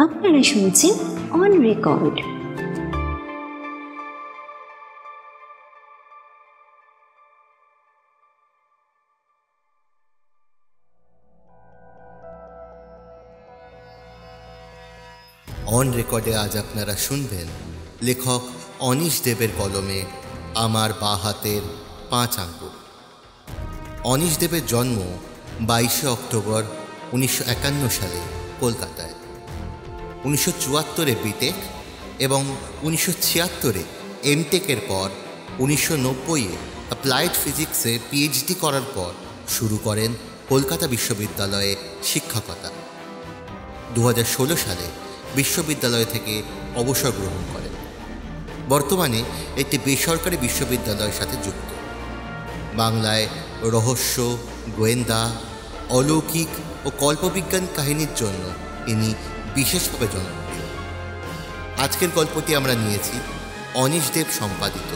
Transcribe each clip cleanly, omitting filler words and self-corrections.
আপনারা শুনছেন on record. On রেকর্ডে আজ আপনারা শুনবেন লেখক অনীশ দেবের কলমে আমার বা হাতের 5 আঙ্গুল। অনীশ দেবের জন্ম 22শে অক্টোবর 1951 সালে কলকাতায়। 1974-এ বিটেক এবং 1976-এ এমটেকের পর 1990-এ অ্যাপ্লাইড ফিজিক্সে পিএইচডি করার পর শুরু করেন কলকাতা বিশ্ববিদ্যালয়ে শিক্ষকতা। 2016 সালে বিশ্ববিদ্যালয় থেকে অবসর গ্রহণ করেন। বর্তমানে একটি বেসরকারি বিশ্ববিদ্যালয়ের সাথে যুক্ত। বাংলায় রহস্য, গোয়েন্দা, অলৌকিক ও কল্পবিজ্ঞান কাহিনীর জন্য ইনি বিশেষভাবে জনপ্রিয়। আজকের গল্পটি আমরা নিয়েছি অনীশ দেব সম্পাদিত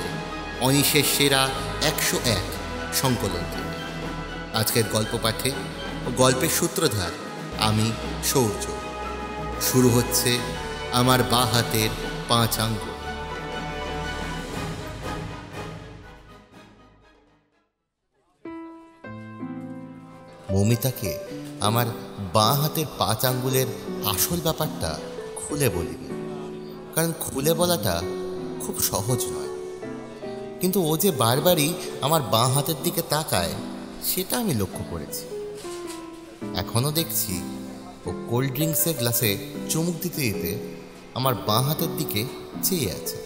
অনীশের সেরা 101 সংকলন থেকে। আজকের গল্প পাঠে ও গল্পের সূত্রধার আমি সৌর্য। শুরু হচ্ছে আমার বা হাতের 5 আঙ্গুল। মৌমিতাকে আমার বাঁ হাতের 5 আঙ্গুলের আসল ব্যাপারটা খুলে বলিনি, কারণ খুলে বলাটা খুব সহজ নয়। কিন্তু ও যে বারবারই আমার বাঁ হাতের দিকে তাকায় সেটা আমি লক্ষ্য করেছি। এখনও দেখছি ও কোল্ড ড্রিঙ্কসের গ্লাসে চুমুক দিতে দিতে আমার বাঁ হাতের দিকে চেয়ে আছে।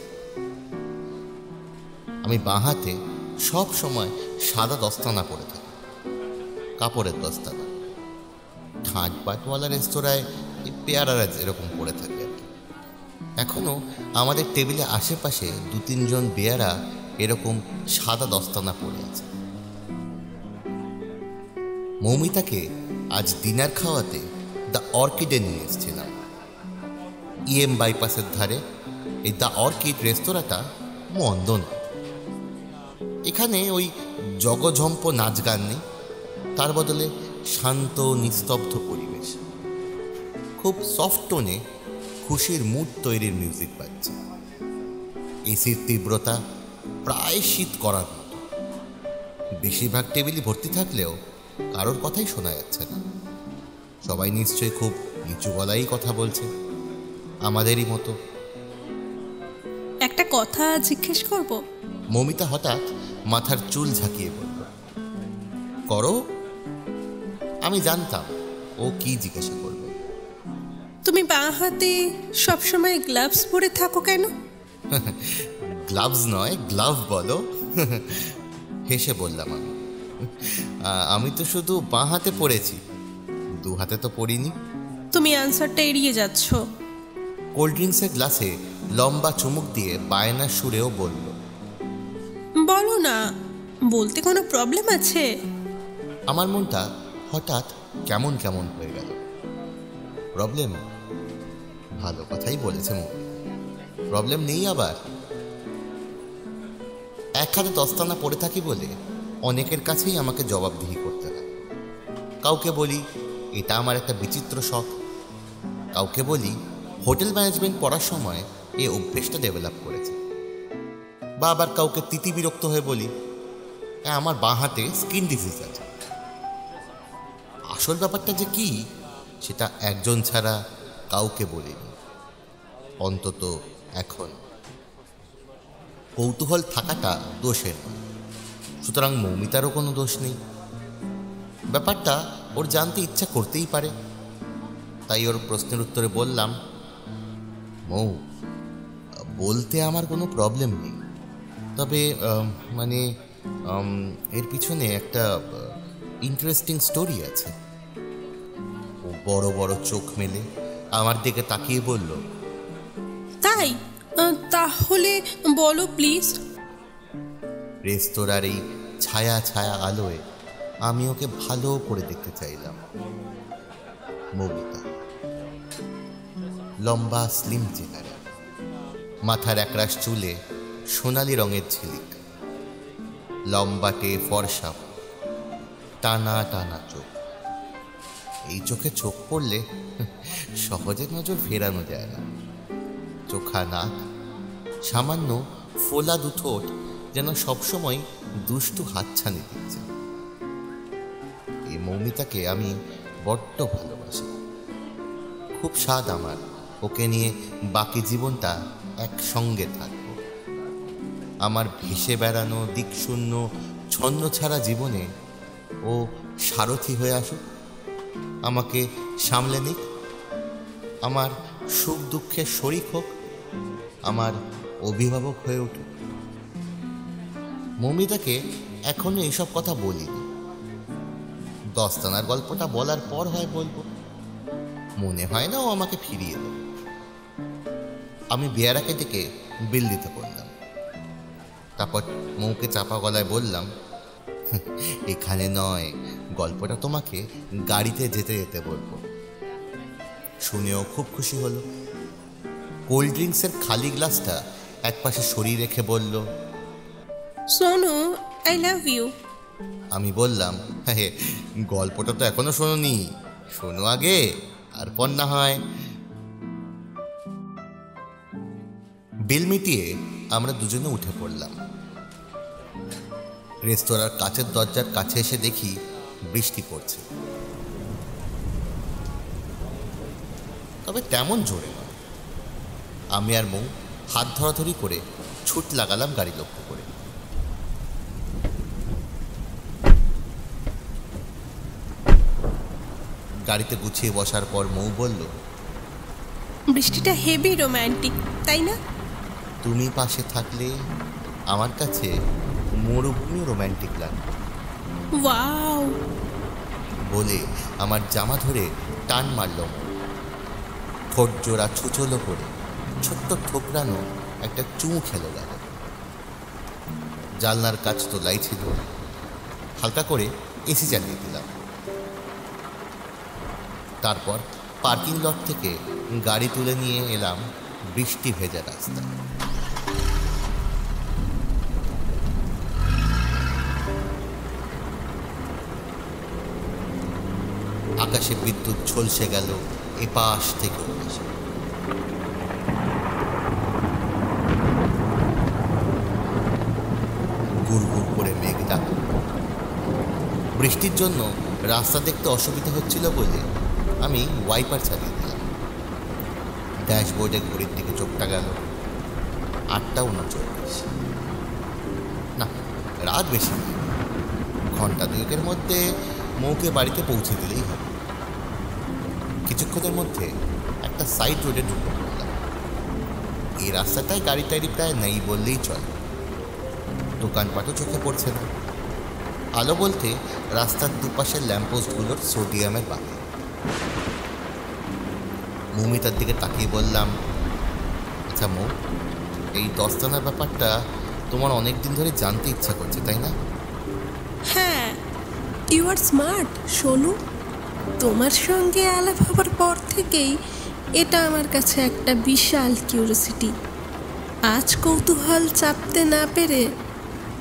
আমি বাঁ হাতে সব সময় সাদা দস্তানা পরে থাকি, কাপড়ের দস্তানা। ঠাটবাটওয়ালা রেস্তোরাঁয় পেয়ারারা এরকম পরে থাকে আর কি। এখনও আমাদের টেবিলে আশেপাশে 2-3 জন বেয়ারা এরকম সাদা দস্তানা পরে আছে। মৌমিতাকে আজ ডিনার খাওয়াতে দ্য অর্কিডে নিয়ে এসেছিলাম। ইএম বাইপাসের ধারে এই দ্য অর্কিড রেস্তোরাঁটা মন্দ না। এখানে ওই জগঝম্প নাচ গান নেই, তার বদলে শান্ত নিস্তব্ধ পরিবেশ। খুব সফট টোনে খুশির মুড তৈরির মিউজিক বাজছে। এসির তীব্রতা প্রায় শীত করার মতো। বেশিরভাগ টেবিলই ভর্তি থাকলেও কারোর কথাই শোনা যাচ্ছে না। সবাই নিশ্চয়ই খুব নিচু গলায় কথা বলছে, আমাদেরই মতো। একটা কথা জিজ্ঞেস করব? মৌমিতা হঠাৎ মাথার চুল ঝাঁকিয়ে বলল, করো। আমি জানতাম ও কি জিজ্ঞাসা করবে। তুমি বাঁ হাতে সবসময় গ্লাভস পরে থাকো কেন? গ্লাভস নয়, গ্লাভ বলো। হেসে বললাম আমি। আমি তো শুধু বাঁ হাতে পড়েছি, 2 হাতে তো পড়িনি। তুমি আনসারটা এড়িয়ে যাচ্ছ। কোল্ড ড্রিঙ্কসের গ্লাসে লম্বা চুমুক দিয়ে বায়নার সুরেও বলল, বলো না, বলতে কোনো প্রবলেম আছে? আমার মনটা হঠাৎ কেমন কেমন হয়ে গেল। প্রবলেম? ভালো কথাই বলেছে মৌমিতা। প্রবলেম নেই আবার। এক হাতে দস্তানা পড়ে থাকি বলে অনেকের কাছেই আমাকে জবাবদিহি করতে হয়। কাউকে বলি এটা আমার একটা বিচিত্র শখ, কাউকে বলি হোটেল ম্যানেজমেন্ট পড়ার সময় এই অভ্যেসটা ডেভেলপ করেছে, বা আবার কাউকে তিতি বিরক্ত হয়ে বলি আমার বাঁ হাতে স্কিন ডিজিজ আছে। আসল ব্যাপারটা যে কি সেটা একজন ছাড়া কাউকে বলিনি, অন্তত এখন। কৌতূহল থাকাটা দোষের নয়, সুতরাং মৌমিতারও কোনো দোষ নেই। ব্যাপারটা ওর জানতে ইচ্ছা করতেই পারে। তাই ওর প্রশ্নের উত্তরে বললাম, মৌ, বলতে আমার কোনো প্রবলেম নেই, তবে মানে এর পিছনে একটা ইন্টারেস্টিং স্টোরি আছে। ও বড় বড় চোখ মেলে আমার দিকে তাকিয়ে বলল, তাই? তাহলে বলো প্লিজ। রেস্তোরাঁর এই ছায়া ছায়া আলোয় আমি ওকে ভালো করে দেখতে চাইলাম। মৌমিতা লম্বা স্লিম চেহারা, মাথার একরাশ চুলে সোনালি রঙের ঝিলিক, লম্বাটে ফর্সা, টানা টানা চোখ। এই চোখে চোখ পড়লে সহজে নজর ফেরানো যায় না। চোখা নাক, সামান্য ফোলা দুঠোঁট যেন সবসময় দুষ্টু হাতছানি দিচ্ছে। এই মৌমিতাকে আমি বড্ড ভালোবাসি। খুব স্বাদ আমার ওকে নিয়ে বাকি জীবনটা একসঙ্গে থাকবো। আমার ভেসে বেড়ানো দিকশূন্য ছন্ন ছাড়া জীবনে ও সারথি হয়ে আসুক, আমাকে সামলে নিক, আমার সুখ দুঃখের শরিক হোক, আমার অভিভাবক হয়ে উঠুক। মৌমিতাকে এখনো এসব কথা বলিনি। দস্তানার গল্পটা বলার পর হয় বলবো। মনে হয় না ও আমাকে ফিরিয়ে দেবে। আমি বেয়ারাকে ডেকে বিল দিতে বললাম। তারপর মৌকে চাপা গলায় বললাম, এখানে নয়, গল্পটা তোমাকে গাড়িতে যেতে যেতে বলবো। শুনেও খুব খুশি হলো। কোল্ড ড্রিঙ্কসের খালি গ্লাসটা একপাশে সরিয়ে রেখে বলল, সোনু, আই লাভ ইউ। আমি বললাম, হ্যাঁ, গল্পটা তো এখনো শোনোনি, শোনো আগে, তারপর না হয়। বিল মিটিয়ে আমরা দুজনে উঠে পড়লাম। রেস্তোরাঁর কাচের দরজার কাছে এসে দেখি বৃষ্টি পড়ছে, তবে তেমন জোরে নয়। আমি আর মৌ হাত ধরাধরি করে ছুট লাগালাম গাড়ি লক্ষ্য করে। গাড়িতে গুছিয়ে বসার পর মৌ বলল, বৃষ্টিটা হেভি রোম্যান্টিক, তাই না? তুমি পাশে থাকলে আমার কাছে মরুভূমি রোম্যান্টিক লাগে। ওয়াও! বলে আমার জামা ধরে টান মারল। ঠোঁট জোড়া ছুচলো করে ছোট্ট ঠোকরানো একটা চুমু খেলো গেল। জানলার কাছ তোলাই ছিল, হালকা করে এসি চালিয়ে দিলাম। তারপর পার্কিং লট থেকে গাড়ি তুলে নিয়ে এলাম বৃষ্টি ভেজা রাস্তা। আকাশে বিদ্যুৎ ঝলসে গেল এপাশ থেকে ওপাশে। গুড়গুড় করে মেঘ ডাক। বৃষ্টির জন্য রাস্তা দেখতে অসুবিধা হচ্ছিল বলে আমি ওয়াইপার চালিয়ে দিলাম। ড্যাশবোর্ডে ঘড়ির দিকে চোখটা গেল 8:39। না, রাত বেশি নেই, ঘন্টা দুয়েকের মধ্যে মৌকে বাড়িতে পৌঁছে দিলেই হবে। কিছুক্ষণের মধ্যে একটা সাইড রোডে ঢুকে পড়লাম। এই রাস্তাটায় গাড়ি টাড়ি প্রায় নেই বললেই চলে। দোকানপাটও চোখে পড়ছে না। আলো বলতে রাস্তার দুপাশের ল্যাম্পপোস্টগুলোর সোডিয়ামের বাতি। মৌমিতার দিকে তাকিয়ে বললাম, আচ্ছা মৌ, এই দস্তানার ব্যাপারটা তোমার অনেক দিন ধরে জানতে ইচ্ছা করছে, তাই না? হ্যাঁ, ইউ আর স্মার্ট সোনু। তোমার সঙ্গে আলাপ হবার পর থেকেই এটা আমার কাছে একটা বিশাল কিউরিওসিটি। আজ কৌতূহল চাপতে না পেরে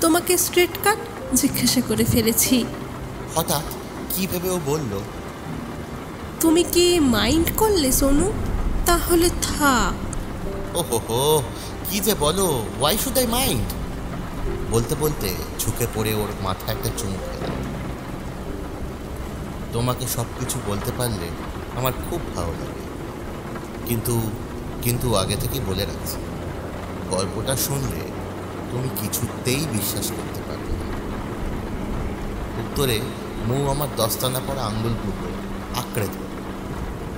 তোমাকে স্ট্রেট কাট জিজ্ঞাসা করে ফেলেছি। হঠাৎ কি ভেবে ও বলল, তুমি কি মাইন্ড করলে সোনু? তাহলে থাক। ওহো, কি যে বলো, ওয়াই শুড আই মাইন্ড? বলতে বলতে ঝুঁকে পড়ে ওর মাথায় একটা চুমু খেলাম। তোমাকে সব কিছু বলতে পারলে আমার খুব ভালো লাগে, কিন্তু আগে থেকেই বলে রাখছি, গল্পটা শুনলে তুমি কিছুতেই বিশ্বাস করতে পারবে না। উত্তরে মৌ আমার দস্তানা পড়া আঙ্গুলগুলো আঁকড়ে ধরে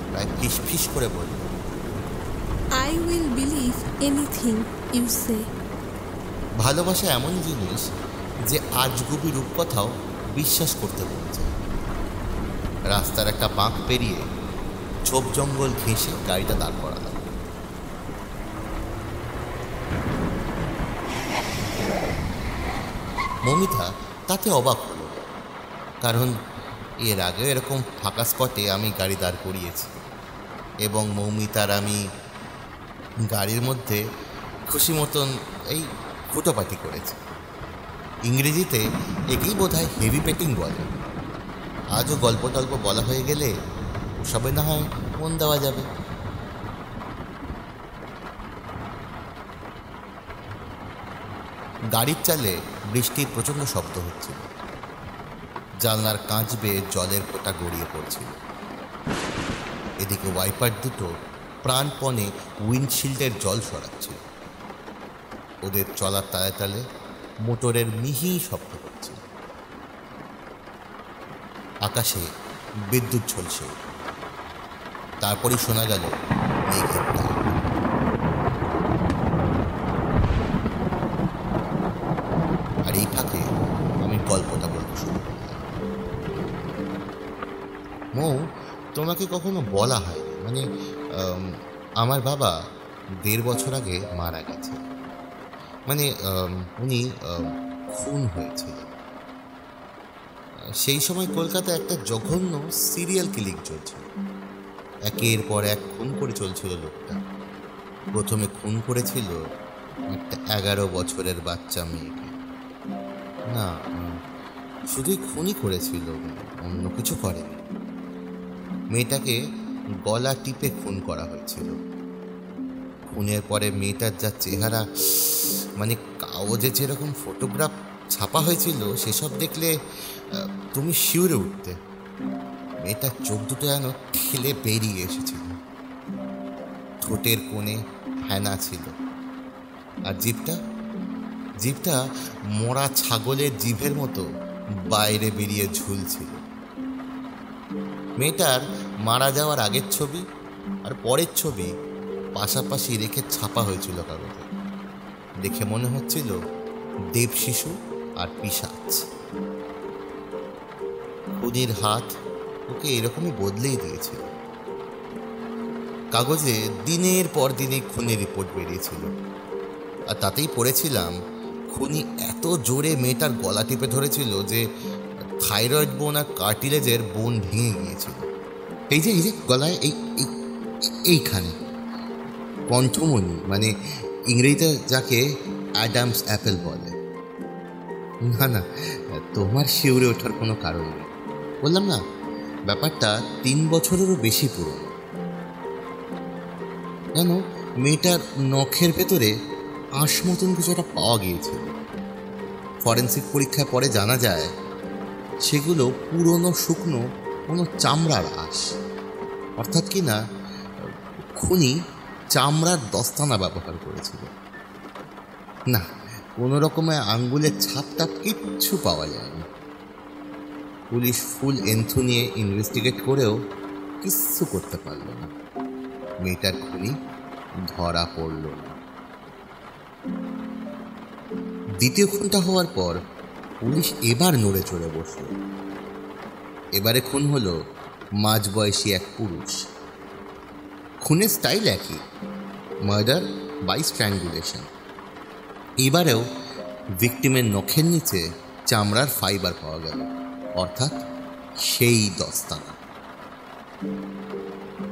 প্রায় ফিস ফিস করে বলল, I will believe anything you say. ভালোবাসা এমন জিনিস যে আজগুবি রূপকথাও বিশ্বাস করতে বলছে। রাস্তার একটা বাঁক পেরিয়ে ঝোপ জঙ্গল ঘেঁষে গাড়িটা দাঁড় করালাম। মৌমিতা তাতে অবাক হলো, কারণ এর আগে এরকম ফাঁকা স্পটে আমি গাড়ি দাঁড় করিয়েছি এবং মৌমিতার আমি গাড়ির মধ্যে খুশি মতন এই ফুটোপাটি করেছি। ইংরেজিতে একেই বোধহয় হেভি পেটিং বলে। আজও গল্প টল্প বলা হয়ে গেলে সবে না হয় ও ফোন দেওয়া যাবে। গাড়ির চালে বৃষ্টির প্রচণ্ড শব্দ হচ্ছিল, জানলার কাঁচ বেয়ে জলের ফোঁটা গড়িয়ে পড়ছিল। এদিকে ওয়াইপার দুটো প্রাণপণে উইন্ডশিল্ডের জল সরাচ্ছিল। ওদের চলার তালে তালে মোটরের মিহি শব্দ হচ্ছে। আকাশে বিদ্যুৎ ঝলসে, তারপরই শোনা গেল মেঘের ডাক। আর এই ফাঁকে আমি গল্পটা বলতে শুরু করলাম। মৌ, তোমাকে কখনো বলা হয় মানে আমার বাবা 1.5 বছর আগে মারা গেছে। মানে উনি খুন হয়েছিল। সেই সময় কলকাতায় একটা জঘন্য সিরিয়াল কিলিং চলছিল। একের পর এক খুন করে চলছিল লোকটা। প্রথমে খুন করেছিল একটা 11 বছরের বাচ্চা মেয়েকে। না, শুধুই খুনই করেছিল, অন্য কিছু করেনি। মেয়েটাকে গলা টিপে খুন করা হয়েছিল। খুনের পরে মেয়েটার যা চেহারা, মানে কাগজে যেরকম ফটোগ্রাফ ছাপা হয়েছিল সেসব দেখলে তুমি শিউরে উঠতে। মেয়েটার চোখ দুটো যেন ঠেলে বেরিয়ে এসেছিল, ঠোঁটের কোণে ফেনা ছিল, আর জিভটা মরা ছাগলের জিভের মতো বাইরে বেরিয়ে ঝুলছিল। মেয়েটার মারা যাওয়ার আগের ছবি আর পরের ছবি পাশাপাশি রেখে ছাপা হয়েছিল কাগজে। দেখে মনে হচ্ছিল দেব শিশু আর পিশাচ। খুনির হাত ওকে এরকমই বদলেই দিয়েছিল। কাগজে দিনের পর দিনই খুনের রিপোর্ট বেরিয়েছিল, আর তাতেই পড়েছিলাম খুনি এত জোরে মেয়েটার গলা টিপে ধরেছিল যে থাইরয়েড বোন আর কার্টিলেজের বোন ভেঙে গিয়েছিল। এই যে গলায় এইখানে কণ্ঠমণি, মানে ইংরেজিতে যাকে অ্যাডামস অ্যাপেল বলে। না, তোমার শিউরে ওঠার কোনো কারণ নেই। বললাম না, ব্যাপারটা 3 বছরেরও বেশি পুরনো। জানো, মেয়েটার নখের ভেতরে আঁশ মতন কিছু একটা পাওয়া গিয়েছিল। ফরেন্সিক পরীক্ষায় পরে জানা যায় সেগুলো পুরনো শুকনো কোনো চামড়ার আঁশ। অর্থাৎ কি না, খুনি চামড়ার দস্তানা ব্যবহার করেছিল। না, কোনো রকমে আঙ্গুলের ছাপ কিচ্ছু পাওয়া যায়নি। পুলিশ ফুল এন্থু নিয়ে ইনভেস্টিগেট করেও কিচ্ছু করতে পারল না। মেয়েটার খুনি ধরা পড়ল না। দ্বিতীয় খুনটা হওয়ার পর পুলিশ এবার নড়ে চড়ে বসল। এবারে খুন হলো মাঝবয়সী এক পুরুষ। খুনের স্টাইল একই, মার্ডার বাই স্ট্র্যাঙ্গুলেশন। এবারেও ভিকটিমের নখের নিচে চামড়ার ফাইবার পাওয়া গেল, অর্থাৎ সেই দস্তানা।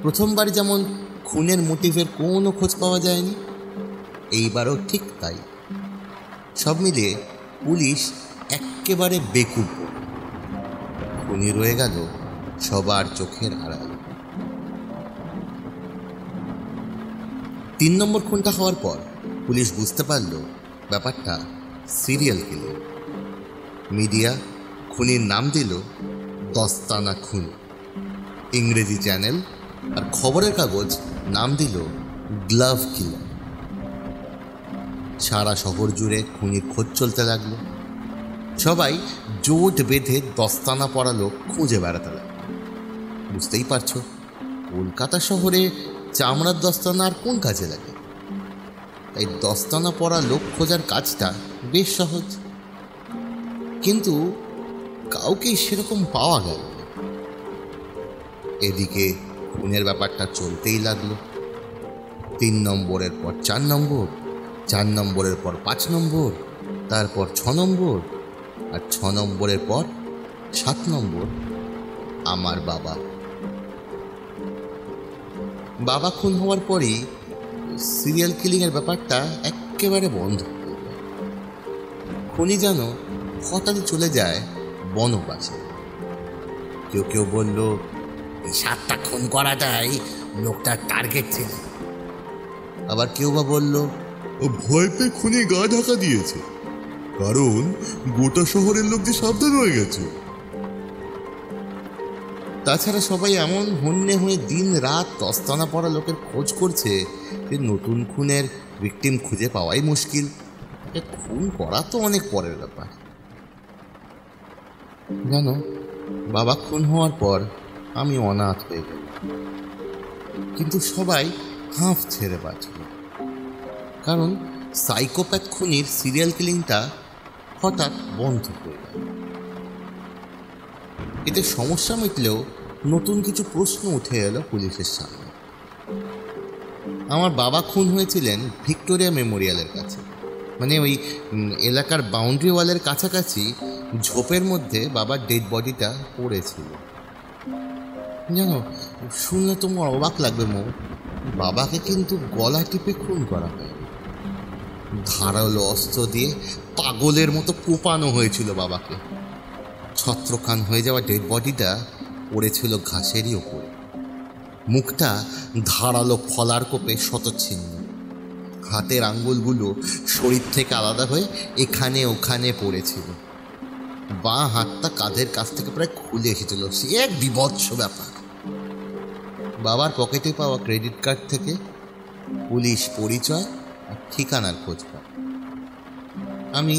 প্রথমবার যেমন খুনের মোটিভের কোনো খোঁজ পাওয়া যায়নি, এইবারও ঠিক তাই। সব মিলিয়ে পুলিশ একেবারে বেকুব। খুনি রয়ে গেল সবার চোখের আড়ালে। 3 নম্বর খুনটা হওয়ার পর পুলিশ বুঝতে পারল ব্যাপারটা সিরিয়াল কিলিং। মিডিয়া খুনির নাম দিল দস্তানা খুন। ইংরেজি চ্যানেল আর খবরের কাগজ নাম দিল গ্লাভ কিলার। সারা শহর জুড়ে খুনির খোঁজ চলতে লাগলো। সবাই জোট বেঁধে দস্তানা পরা লোক খুঁজে বেড়াতে লাগলো। বুঝতেই পারছো, কলকাতা শহরে চামড়ার দস্তানা আর কোন কাজে লাগে? তাই দস্তানা পরা লোক খোঁজার কাজটা বেশ সহজ। কিন্তু কাউকেই সেরকম পাওয়া গেল না। এদিকে খুনের ব্যাপারটা চলতেই লাগলো। 3 নম্বরের পর 4 নম্বর, 4 নম্বরের পর 5 নম্বর, তারপর 6 নম্বর, আর 6 নম্বরের পর 7 নম্বর। আমার বাবা খুন হওয়ার পরই সিরিয়াল কিলিংয়ের ব্যাপারটা একেবারে বন্ধ হয়ে যায়। খুনি যেন হঠাৎই চলে যায় বনবাসে। কেউ বলল, এই 7টা খুন করা যায় লোকটার টার্গেট ছিল। আবার কেউ বা বলল, ও ভয় পেয়ে খুনি গা ঢাকা দিয়েছে, কারণ গোটা শহরের লোক যে সাবধান হয়ে গেছে। তাছাড়া সবাই এমন হন্যে হয়ে দিন রাত দস্তানা পড়া লোকের খোঁজ করছে যে নতুন খুনের ভিকটিম খুঁজে পাওয়াই মুশকিল। খুন করা তো অনেক পরের ব্যাপার। জানো, বাবা খুন হওয়ার পর আমি অনাথ হয়ে গেল, কিন্তু সবাই হাঁফ ছেড়ে বাঁচল, কারণ সাইকোপ্যাথ খুনির সিরিয়াল কিলিংটা হঠাৎ বন্ধ হয়ে গেল। এতে সমস্যা মিটলেও নতুন কিছু প্রশ্ন উঠে এলো পুলিশের সামনে। আমার বাবা খুন হয়েছিলেন ভিক্টোরিয়া মেমোরিয়ালের কাছে, মানে ওই এলাকার বাউন্ডারি ওয়ালের কাছাকাছি ঝোপের মধ্যে বাবার ডেড বডিটা পড়েছিল। জানো, শুনলে তোমার অবাক লাগবে মো, বাবাকে কিন্তু গলা টিপে খুন করা হয়, ধারালো অস্ত্র দিয়ে পাগলের মতো কোপানো হয়েছিল বাবাকে। ছত্রখান হয়ে যাওয়া ডেড বডিটা পড়েছিল ঘাসেরই ওপরে, মুখটা ধারালো ফলার কোপে শতচ্ছিন্ন, হাতের আঙ্গুলগুলো শরীর থেকে আলাদা হয়ে এখানে ওখানে পড়েছিল, বাঁ হাতটা কাঁধের কাছ থেকে প্রায় খুলে এসেছিল। সে এক বিভৎস ব্যাপার। বাবার পকেটে পাওয়া ক্রেডিট কার্ড থেকে পুলিশ পরিচয় আর ঠিকানার খোঁজ পায়। আমি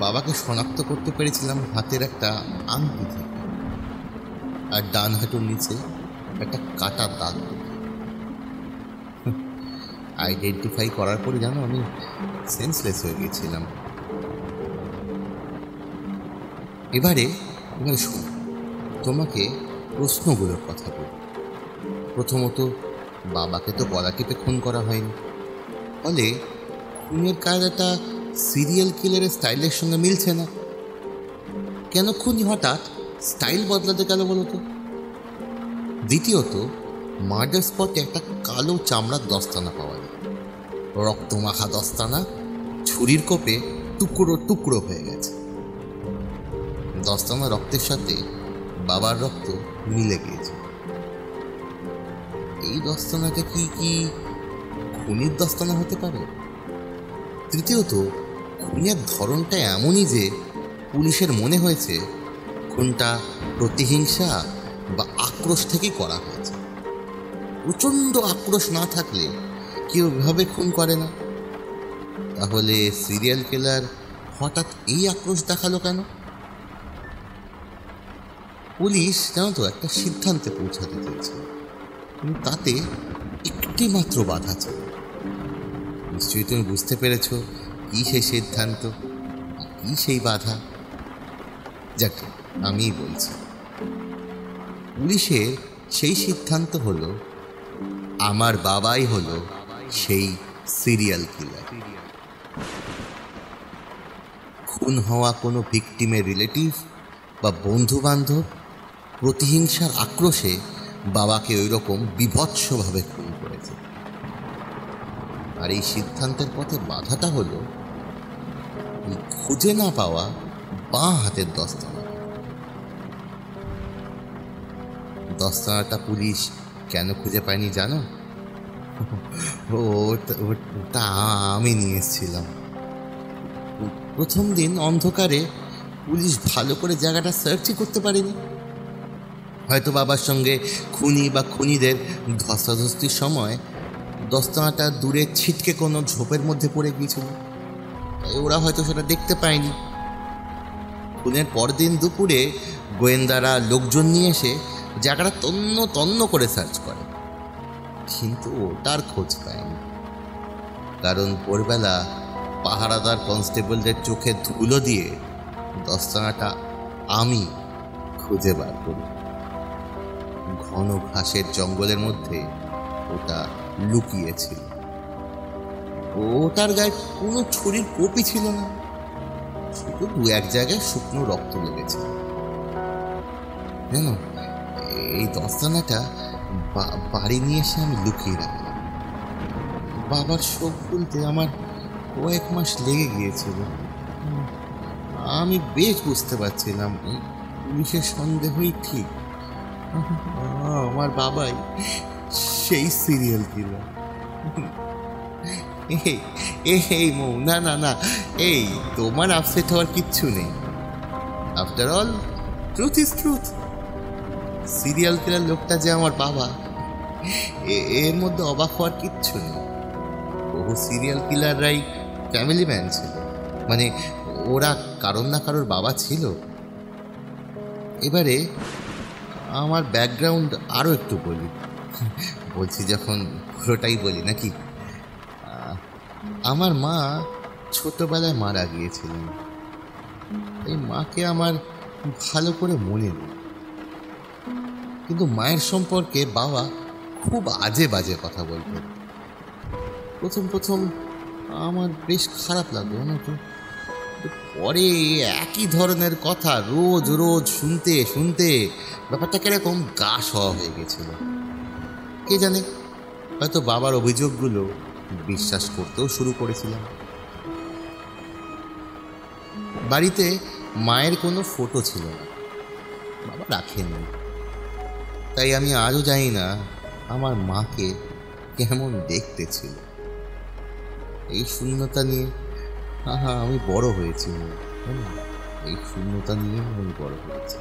বাবাকে শনাক্ত করতে পেরেছিলাম হাতের একটা আংটি থেকে, আর ডান হাঁটুর নিচে একটা কাটা দাগ। আইডেন্টিফাই করার পরে জানো, আমি সেন্সলেস হয়ে গেছিলাম। এবারে শোন, তোমাকে প্রশ্নগুলোর কথা বলি। প্রথমত, বাবাকে তো গলা টিপে খুন করা হয়নি, ফলে খুনের কায়দাটা সিরিয়াল কিলারের স্টাইলের সঙ্গে মিলছে না। কেন খুনি হঠাৎ স্টাইল বদলাতে গেল বলো তো? দ্বিতীয়ত, মার্ডার স্পটে একটা কালো চামড়ার দস্তানা পাওয়া যায়, রক্তমাখা দস্তানা, ছুরির কোপে টুকরো টুকরো হয়ে গেছে। দস্তানা রক্তের সাথে বাবার রক্ত মিলে গিয়েছে। এই দস্তানাটা কি খুনির দস্তানা হতে পারে? তৃতীয়ত, খুনের ধরনটা এমনই যে পুলিশের মনে হয়েছে খুনটা প্রতিহিংসা বা আক্রোশ থেকেই করা হয়েছে। প্রচণ্ড আক্রোশ না থাকলে কেউ এভাবে খুন করে না। তাহলে সিরিয়াল কিলার হঠাৎ এই আক্রোশ দেখালো কেন? পুলিশ জানো তো একটা সিদ্ধান্তে পৌঁছাতে চেয়েছে, কিন্তু তাতে একটি মাত্র বাধা ছিল। নিশ্চয়ই তুমি বুঝতে পেরেছ কি সেই সিদ্ধান্ত, কি সেই বাধা। যাকে আমিই বলছি, পুলিশের সেই সিদ্ধান্ত হলো আমার বাবাই হলো সেই সিরিয়াল কিলার। খুন হওয়া কোনো ভিকটিমের রিলেটিভ বা বন্ধু বান্ধব প্রতিহিংসার আক্রোশে বাবাকে ওই রকম বিভৎসভাবে খুন করেছে। আর এই সিদ্ধান্তের পথে বাধাটা হলো খুঁজে না পাওয়া বাঁ হাতের দস্তানা। দস্তানাটা পুলিশ কেন খুঁজে পায়নি জানো? ওটা আমি নিয়ে এসেছিলাম। প্রথম দিন অন্ধকারে পুলিশ ভালো করে জায়গাটা সার্চই করতে পারেনি। হয়তো বাবার সঙ্গে খুনি বা খুনিদের ধস্তাধস্তির সময় দস্তানাটা দূরে ছিটকে কোনো ঝোপের মধ্যে পড়ে গিয়েছিল, তাই ওরা হয়তো সেটা দেখতে পায়নি। খুনের পরদিন দুপুরে গোয়েন্দারা লোকজন নিয়ে এসে জায়গাটা তন্ন তন্ন করে সার্চ করে, কিন্তু ওটার খোঁজ পায়নি। কারণ ভোরবেলা পাহারাদার কনস্টেবলদের চোখে ধুলো দিয়ে দস্তানাটা আমি খুঁজে বার করি। ঘন ঘাসের জঙ্গলের মধ্যে ওটা লুকিয়েছিল। ওটার গায়ে কোনো ছুরির কোপই ছিল না, শুধু দু এক জায়গায় শুকনো রক্ত লেগেছে। জানো, এই দস্তানাটা বাড়ি নিয়ে এসে আমি লুকিয়ে রাখলাম। বাবার শোক খুলতে আমার কয়েক মাস লেগে গিয়েছিল। আমি বেশ বুঝতে পারছিলাম পুলিশের সন্দেহই ঠিক, আমার বাবাই সেই সিরিয়াল কিলার। এই মৌ, না না না, এই তোমার আপসেট হওয়ার কিচ্ছু নেই। After all truth is truth. Serial killer লোকটা যে আমার বাবা, এর মধ্যে অবাক হওয়ার কিচ্ছু নেই। বহু সিরিয়াল কিলাররাই ফ্যামিলি ম্যান ছিল, মানে ওরা কারোর না কারোর বাবা ছিল। এবারে আমার ব্যাকগ্রাউন্ড আরও একটু বলি, বলছি যখন পুরোটাই বলি নাকি। আমার মা ছোটবেলায় মারা গিয়েছিলেন। এই মাকে আমার ভালো করে মনে নেই, কিন্তু মায়ের সম্পর্কে বাবা খুব আজে বাজে কথা বলতেন। প্রথম প্রথম আমার বেশ খারাপ লাগলো না তো, পরে একই ধরনের কথা রোজ রোজ শুনতে শুনতে ব্যাপারটা কিরকম গা সওয়া হয়ে গেছিল। কে জানে, হয়তো বাবার অভিযোগগুলো বিশ্বাস করতেও শুরু করেছিলাম। বাড়িতে মায়ের কোনো ফটো ছিল না, বাবা রাখেননি। তাই আমি আজও জানি না আমার মাকে কেমন দেখতে ছিল। এই শূন্যতা নিয়ে আমি বড় হয়েছি, এই শূন্যতা নিয়ে আমি বড় হয়েছি।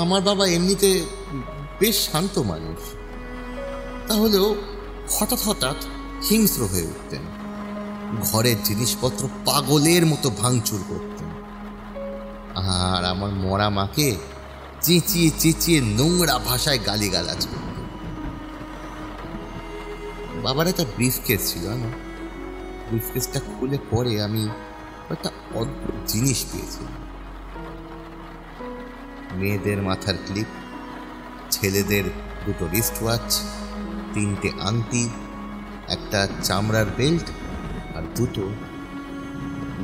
আমার বাবা এমনিতে বেশ শান্ত মানুষ, তাহলেও হঠাৎ হঠাৎ হিংস্র হয়ে উঠতেন। ঘরের জিনিসপত্র পাগলের মতো ভাঙচুর করতেন, আর আমার মরা মাকে চেঁচিয়ে চেঁচিয়ে নোংরা ভাষায় গালিগালাজ করতেন। বাবার একটা ব্রিফকেস ছিল, আমার ব্রিফকেসটা খুলে পরে আমি একটা অদ্ভুত জিনিস পেয়েছি। মেয়েদের মাথার ক্লিপ, ছেলেদের দুটো রিস্ট ওয়াচ, 3টে আংটি, একটা চামড়ার বেল্ট আর 2টো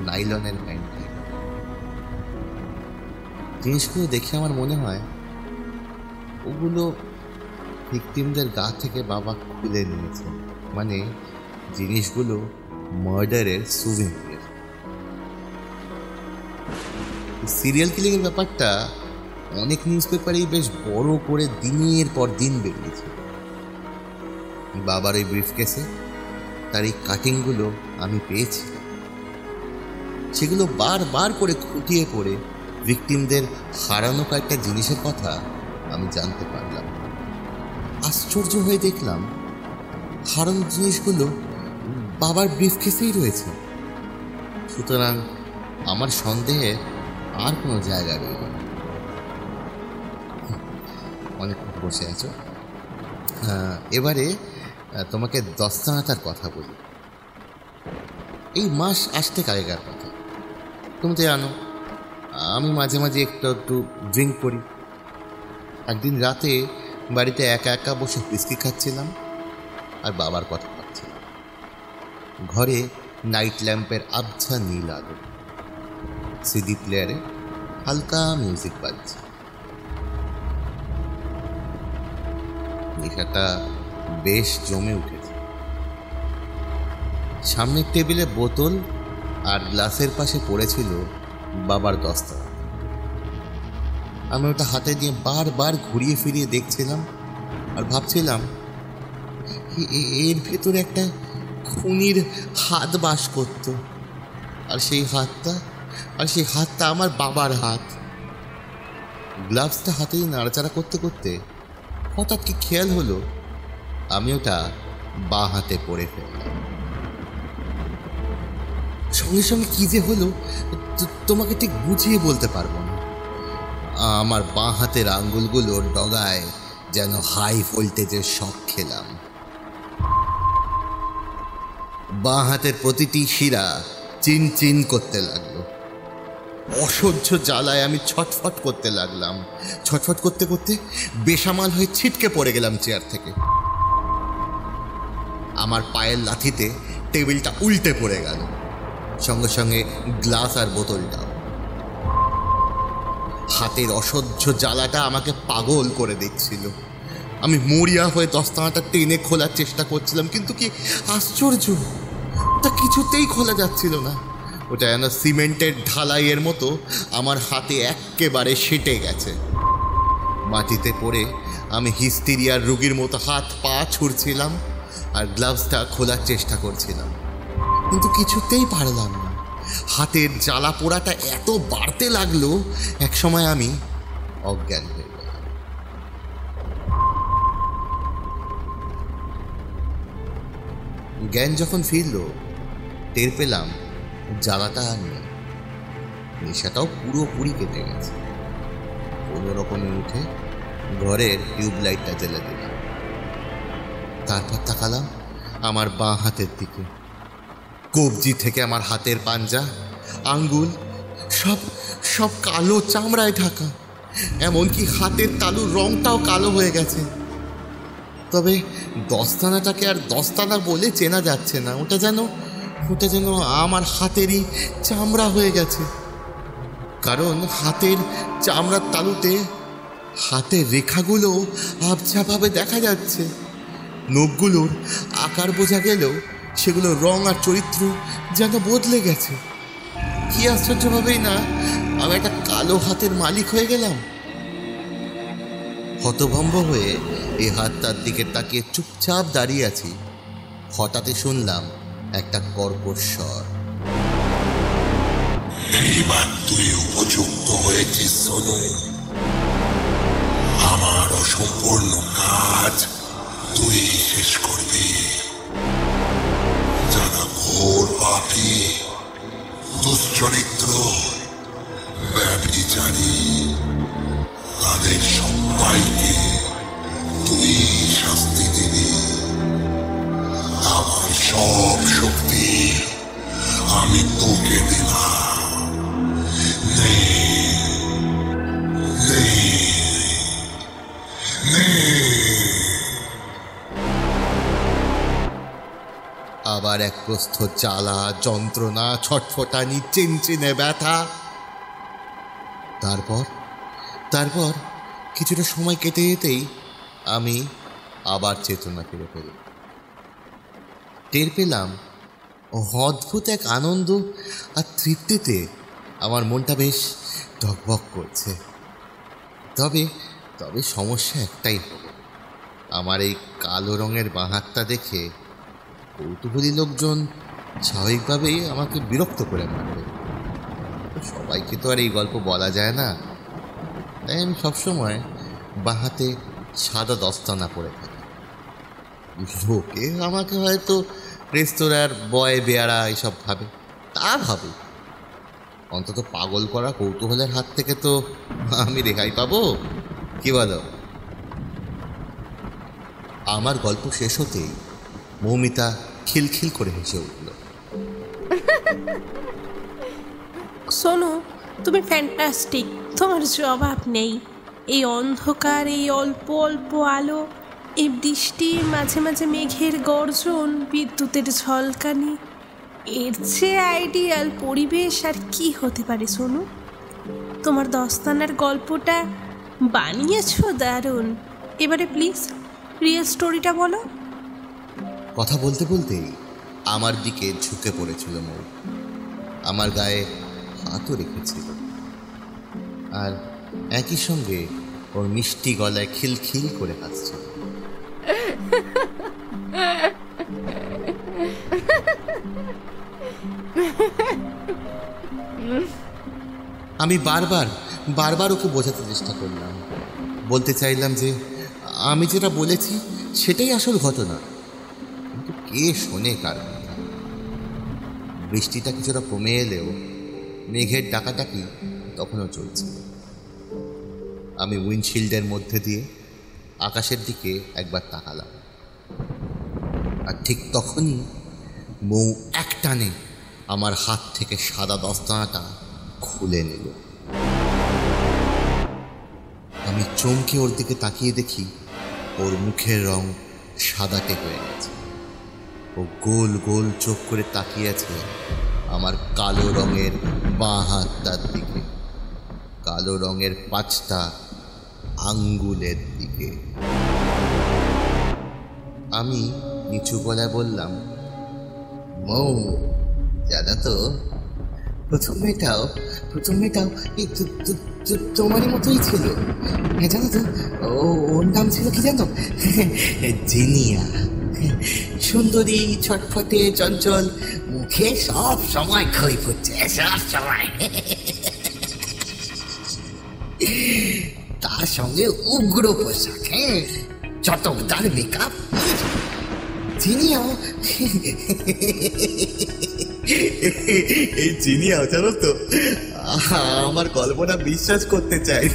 নাইলনের প্যান্ট। জিনিসগুলো দেখে আমার মনে হয় ওগুলো ভিকটিমদের গা থেকে বাবা খুলে নিয়েছে, মানে জিনিসগুলো মার্ডারের সুভিনির। সিরিয়াল কিলিংয়ের ব্যাপারটা অনেক নিউজ পেপারেই বেশ বড় করে দিনের পর দিন বেরিয়েছে। বাবার ওই ব্রিফকেসে তার এই কাটিংগুলো আমি পেয়েছি, সেগুলো বারবার করে খুঁটিয়ে পড়ে ভিকটিমদের হারানো কয়েকটা জিনিসের কথা আমি জানতে পারলাম। আশ্চর্য হয়ে দেখলাম হারানো জিনিসগুলো বাবার ব্রিফকেসেই রয়েছে। সুতরাং আমার সন্দেহে আর কোনো জায়গা রইল না। অনেক বসে আছো, এবারে তোমাকে দস্তানাটার কথা বলি। এই মাস আসতে আগেকার কথা, তুমি তো জানো আমি মাঝে মাঝে একটু ড্রিঙ্ক করি। একদিন রাতে বাড়িতে একা একা বসে হুইস্কি খাচ্ছিলাম আর বাবার কথা ভাবছিলাম। ঘরে নাইট ল্যাম্পের আবছা নীল আলো, সিডি প্লেয়ারে হালকা মিউজিক বাজছে। নেশাটা বেশ জমে উঠেছে। সামনের টেবিলে বোতল আর গ্লাসের পাশে পড়েছিল বাবার দস্তানা। আমি ওটা হাতে দিয়ে বারবার ঘুরিয়ে ফিরিয়ে দেখছিলাম আর ভাবছিলাম এর ভেতরে একটা খুনির হাত বাস করত, আর সেই হাতটা আমার বাবার হাত। গ্লাভসটা হাতেই নাড়াচাড়া করতে করতে হঠাৎ কি খেয়াল হলো আমি ওটা বাঁ হাতে পড়ে ফেললাম। সঙ্গে সঙ্গে কি যে হলো তোমাকে ঠিক বুঝিয়ে বলতে পারবো না। আমার বাঁ হাতের আঙ্গুলগুলোর ডগায় যেন হাই ভোল্টেজের শক খেলাম। বাঁ হাতের প্রতিটি শিরা চিন চিন করতে লাগলো। অসহ্য জ্বালায় আমি ছটফট করতে লাগলাম। ছটফট করতে করতে বেসামাল হয়ে ছিটকে পড়ে গেলাম চেয়ার থেকে। আমার পায়ের লাথিতে টেবিলটা উল্টে পড়ে গেল, সঙ্গে সঙ্গে গ্লাস আর বোতলটাও। হাতের অসহ্য জ্বালাটা আমাকে পাগল করে দিচ্ছিল। আমি মরিয়া হয়ে দস্তানাটা টেনে খোলার চেষ্টা করছিলাম, কিন্তু কি আশ্চর্য, ওটা কিছুতেই খোলা যাচ্ছিল না। ওটা যেন সিমেন্টের ঢালাইয়ের মতো আমার হাতে একেবারে সেটে গেছে। মাটিতে পড়ে আমি হিস্টেরিয়ার রোগীর মতো হাত পা ছুড়ছিলাম আর গ্লাভসটা খোলার চেষ্টা করছিলাম, কিন্তু কিছুতেই পারলাম না। হাতের জ্বালা পোড়াটা এত বাড়তে লাগলো, একসময় আমি অজ্ঞান হয়ে গেলাম। জ্ঞান যখন ফিরল, টের পেলাম জ্বালাটা আর নেই, নেশাটাও পুরোপুরি কেটে গেছে। কোনো রকমে উঠে ঘরের টিউবলাইটটা জ্বেলে দিলাম। তারপর তাকালাম আমার বাঁ হাতের দিকে। কবজি থেকে আমার হাতের পাঞ্জা, আঙ্গুল সব সব কালো চামড়ায় ঢাকা, এমনকি হাতের তালুর রংটাও কালো হয়ে গেছে। তবে দস্তানাটাকে আর দস্তানা বলে চেনা যাচ্ছে না, ওটা যেন আমার হাতেরই চামড়া হয়ে গেছে। কারণ হাতের চামড়ার তালুতে হাতের রেখাগুলো আবছাভাবে দেখা যাচ্ছে। নখগুলোর আকার বোঝা গেলেও সেগুলোর রং আর চরিত্র যেন বদলে গেছে। কি আশ্চর্যভাবেই না আমি একটা কালো হাতের মালিক হয়ে গেলাম। হতভম্ব হয়ে এই হাতটার দিকে তাকিয়ে চুপচাপ দাঁড়িয়ে আছি। হঠাৎই শুনলাম একটা কর্কশ স্বর। এইবার তুই উপযুক্ত হয়েছিস সোনু। আমার অসম্পূর্ণ কাজ তুই শেষ করবি। যারা ঘোর পাপী, দুশ্চরিত্র, ব্যভিচারী, তাদের সবাইকে তুই শাস্তি দিবি। আমার সব শক্তি আমি তোকে দিলাম। আবার এক প্রস্থ জ্বালা, যন্ত্রণা, ছটফটানি, চিনচিনে ব্যথা। তারপর কিছুটা সময় কেটে যেতেই আমি আবার চেতনা ফিরে পেলাম। টের পেলাম অদ্ভুত এক আনন্দ আর তৃপ্তিতে আমার মনটা বেশ টকবক করছে। তবে সমস্যা একটাই হলো, আমার এই কালো রঙের বাঁ হাতটা দেখে কৌতূহলী লোকজন স্বাভাবিকভাবেই আমাকে বিরক্ত করে মারবে। সবাইকে তো আর এই গল্প বলা যায় না, তাই আমি সবসময় বাঁ হাতে সাদা দস্তানা পরে থাকি। লোকে আমাকে হয়তো রেস্তোরাঁর বয় বেয়ারা এসব ভাবে, তা ভাবে। অন্তত পাগল করা কৌতূহলের হাত থেকে তো আমি রেহাই পাবো, কি বলো? আমার গল্প শেষ হতেই মৌমিতা খিলখিল করে হেসে উঠল। সোনু, তুমি ফ্যান্টাস্টিক, তোমার জবাব নেই। এই অন্ধকার, এই অল্প অল্প আলো, এই বৃষ্টির মাঝে মাঝে মেঘের গর্জন, বিদ্যুতের ঝলকানি, এর চেয়ে আইডিয়াল পরিবেশ আর কি হতে পারে সোনু? তোমার দস্তানার গল্পটা বানিয়েছো দারুণ। এবারে প্লিজ রিয়েল স্টোরিটা বলো। কথা বলতে বলতেই আমার দিকে ঝুঁকে পড়েছিল মৌ, আমার গায়ে হাতও রেখেছিল, আর একই সঙ্গে ওর মিষ্টি গলায় খিলখিল করে হাসছিল। আমি বারবার ওকে বোঝাতে চেষ্টা করলাম, বলতে চাইলাম যে আমি যেটা বলেছি সেটাই আসল ঘটনা, কিন্তু কে শোনে কার কথা? বৃষ্টিটা কিছুটা কমে এলেও মেঘের ডাকাডাকি তখনও চলছে। আমি উইন্ডশিল্ডের মধ্যে দিয়ে আকাশের দিকে একবার তাকালাম, আর ঠিক তখনই মৌ একটানে আমার হাত থেকে সাদা দস্তানাটা খুলে নিল। আমি চমকে ওর দিকে তাকিয়ে দেখি ওর মুখের রং সাদাটে হয়ে গেছে। ও গোল গোল চোখ করে তাকিয়ে আছে আমার কালো রঙের বাঁ হাতটার দিকে, কালো রঙের 5টা আঙ্গুলের দিকে। আমি নিচু গলায় বললাম, মৌ, জানো তো প্রথম মেয়েটাও এই তোমারই মতোই ছিল। হ্যাঁ জানো তো, ওর নাম ছিল কি জানো? জিনিয়া। সুন্দরী, ছটফটে, চঞ্চল, মুখে সব সময় খই পড়ছে, সব সময়। তার সঙ্গে উগ্র পোশাক, চটকদার মেকআপ। জিনিয়াও এই জিনিয়াও জানো তো, আমার কল্পনা বিশ্বাস করতে চাই।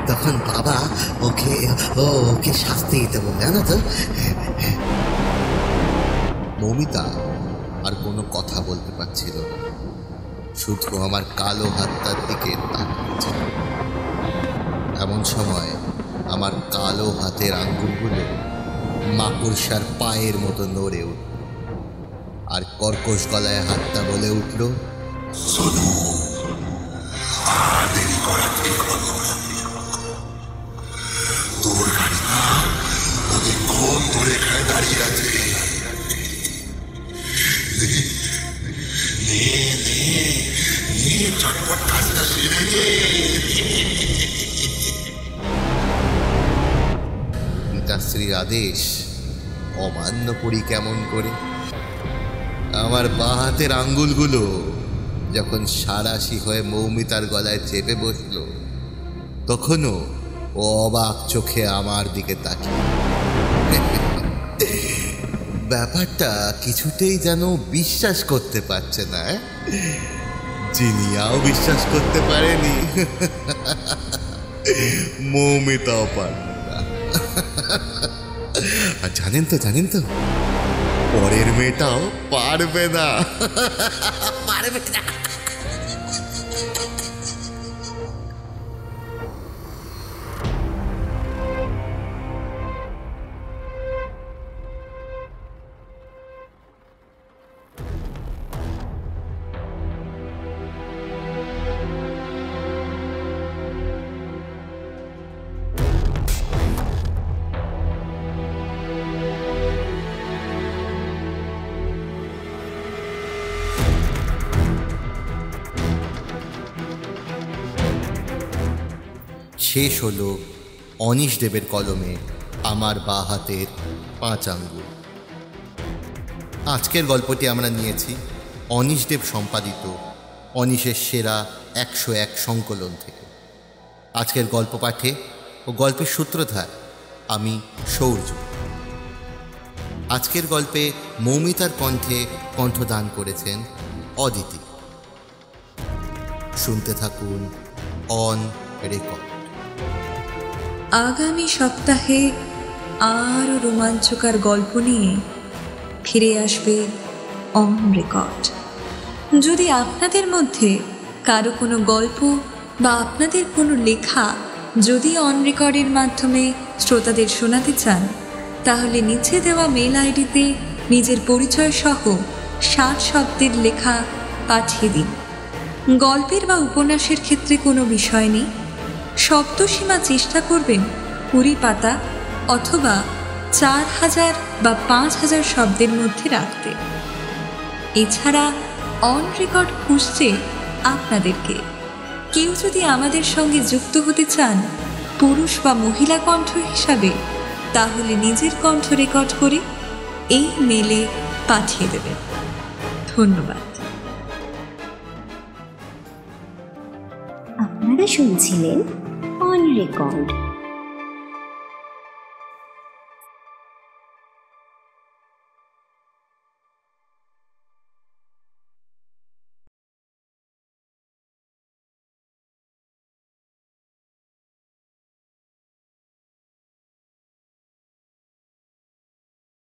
তখন বাবা ওকে শাস্তি দিতে বল, জানো তো। মৌমিতা আর কোনো কথা বলতে পারছিল না, শুধু আমার কালো হাতটার দিকে তাকিয়েছিল। এমন সময় আমার কালো হাতের আঙ্গুলগুলো মাকড়সার পায়ের মতো নড়ে উঠল, আর কর্কশ গলায় হাতটা বলে উঠল, সোনু, আর দেরি করা ঠিক হলো না। তোর গাড়িটা অনেকক্ষণ ধরে এখানে দাঁড়িয়ে আছে। চটপট কাজটা সেরে নে। পিতাশ্রীর আদেশ অমান্য করি কেমন করে? আমার বাঁ হাতের আঙ্গুলগুলো যখন সারাশি হয়ে মৌমিতার গলায় চেপে বসলো, তখনও ও অবাক চোখে আমার দিকে তাকিয়ে। ব্যাপারটা কিছুতেই যেন বিশ্বাস করতে পারছে না। জিনিয়াও বিশ্বাস করতে পারেনি, মৌমিতাও পারল না। আর জানেন তো, পরের মেয়েটাও পারবে না। শেষ হলো অনিশ দেবের কলমে আমার বাঁ হাতের 5 আঙ্গুল। আজকের গল্পটি আমরা নিয়েছি অনিশ দেব সম্পাদিত অনিশের সেরা 101 সংকলন থেকে। আজকের গল্প পাঠে ও গল্পের সূত্রধার আমি সৌর্য। আজকের গল্পে মৌমিতার কণ্ঠে কণ্ঠদান করেছেন অদিতি। শুনতে থাকুন অন রেকর্ড। আগামী সপ্তাহে আরও রোমাঞ্চকর গল্প নিয়ে ফিরে আসবে অন রেকর্ড। যদি আপনাদের মধ্যে কারো কোনো গল্প বা আপনাদের কোনো লেখা যদি অন রেকর্ডের মাধ্যমে শ্রোতাদের শোনাতে চান, তাহলে নিচে দেওয়া মেল আইডিতে নিজের পরিচয় সহ 60 শব্দের লেখা পাঠিয়ে দিন। গল্পের বা উপন্যাসের ক্ষেত্রে কোনো বিষয় নেই, শব্দসীমা চেষ্টা করবেন 20 পাতা অথবা 4000 বা 5000 শব্দের মধ্যে রাখতে। এছাড়া অন রেকর্ড খুঁজছে আপনাদেরকে। কেউ যদি আমাদের সঙ্গে যুক্ত হতে চান পুরুষ বা মহিলা কণ্ঠ হিসাবে, তাহলে নিজের কণ্ঠ রেকর্ড করে এই মেলে পাঠিয়ে দেবেন। ধন্যবাদ। আপনারা শুনছিলেন অন রেকর্ড।